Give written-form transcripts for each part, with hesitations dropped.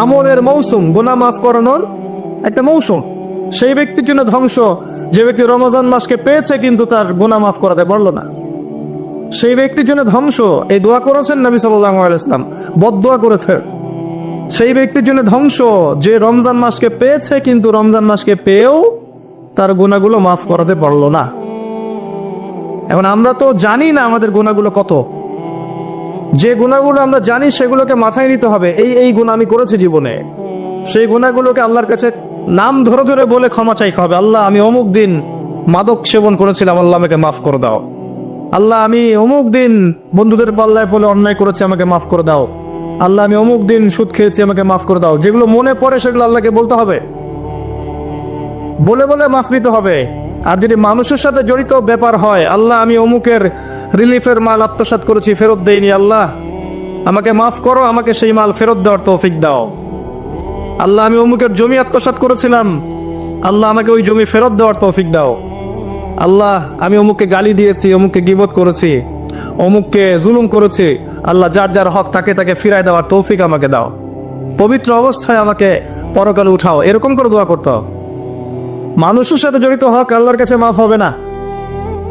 আমলের মৌসুম, গুনাহ মাফ করানোর একটা মৌসুম। সেই ব্যক্তির জন্য ধ্বংস যে ব্যক্তি রমজান মাসকে পেয়েছে কিন্তু তার গুনাহ মাফ করাতে পারলো না। সেই ব্যক্তির জন্য ধ্বংস, এই দোয়া করেছেন নবী সাল্লাল্লাহু আলাইহি ওয়াসাল্লাম, বদদোয়া করেছে। সেই ব্যক্তির জন্য ধ্বংস যে রমজান মাসকে পেয়েছে কিন্তু রমজান মাসকে পেয়েও তার গুনাহগুলো মাফ করাতে পারলো না। এখন আমরা তো জানি না আমাদের গুনাহগুলো কত। যে গুনাহগুলো আমরা জানি সেগুলোকে মাথায় নিতে হবে, এই গুনাহ আমি করেছি জীবনে। সেই গুনাহগুলোকে আল্লাহর কাছে নাম ধরে ধরে বলে ক্ষমা চাইতে হবে। আল্লাহ, আমি অমুক দিন মাদক সেবন করেছিলাম, আল্লাহ আমাকে মাফ করে দাও। আল্লাহ, আমি অমুক দিন বন্ধুদের পাল্লায় বলে অন্যায় করেছি, আমাকে মাফ করে দাও। আল্লাহ, আমি অমুক দিন সুদ খেয়েছি, আমাকে মাফ করে দাও। যেগুলো মনে পড়ে সেগুলো আল্লাহকে বলতে হবে, বলে বলে মাফ নিতে হবে। আর যদি মানুষের সাথে জড়িত ব্যাপার হয়, আল্লাহ, আমি অমুকের রিলিফের মাল আত্মসাৎ করেছি, ফেরত দেইনি, আল্লাহ আমাকে মাফ করো, আমাকে সেই মাল ফেরত দেওয়ার তৌফিক দাও। আল্লাহ, আমি অমুকের জমি আত্মসাৎ করেছিলাম, আল্লাহ আমাকে ওই জমি ফেরত দেওয়ার তৌফিক দাও। আল্লাহ, আমি অমুককে গালি দিয়েছি, অমুককে গীবত করেছি, অমুককে জুলুম করেছি, আল্লাহ যার যার হক তাকে তাকে ফিরায় দেওয়ার তৌফিক আমাকে দাও। পবিত্র অবস্থায় আমাকে পরকালে উঠাও, এরকম করে দোয়া করতে হবে। মানুষের সাথে জড়িত হক আল্লাহর কাছে মাফ হবে না।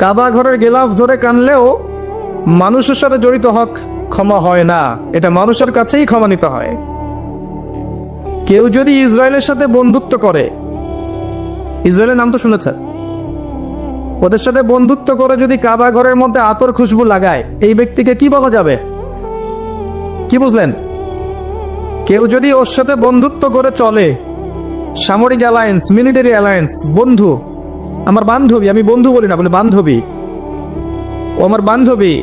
কাবা ঘরের গিলাফ ধরে কানলেও মানুষের সাথে জড়িত হক ক্ষমা হয় না, এটা মানুষের কাছেই ক্ষমা নিতে হয়। কেউ যদি ইসরায়েলের সাথে বন্ধুত্ব করে, ইসরায়েলের নাম তো শুনেছেন, ওদের সাথে বন্ধুত্ব করে যদি কাবা ঘরের মধ্যে আতর খুশবু লাগায়, এই ব্যক্তিকে কি বলা যাবে? কি বুঝলেন? কেউ যদি ওর সাথে বন্ধুত্ব করে চলে, সামরিক অ্যালায়েন্স, মিলিটারি অ্যালায়েন্স, বন্ধু, আমার বান্ধবী, আমি বন্ধু বলি না, বলে বান্ধবী, ও আমার বান্ধবী,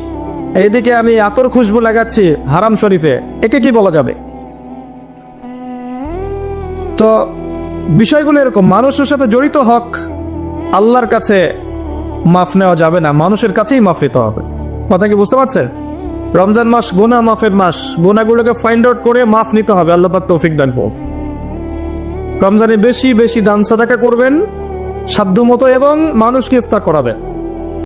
এইদিকে আমি আতর খুশবু লাগাচ্ছি হারাম শরীফে, একে কি বলা যাবে? তো বিষয়গুলো এরকম, মানুষের সাথে জড়িত হক আল্লাহর কাছে মাফ নেওয়া যাবে না, মানুষের কাছেই মাফ নিতে হবে। কথা কি বুঝতে পারছেন? রমজান মাস গুনাহ মাফের মাস, গুনাহগুলোকে ফাইন্ড আউট করে মাফ নিতে হবে। আল্লাহ পাক তৌফিক দান করুন। রমজানে বেশি বেশি দান সাদাকা করবেন সাধ্যমতো এবং মানুষকে ইফতার করাবেন।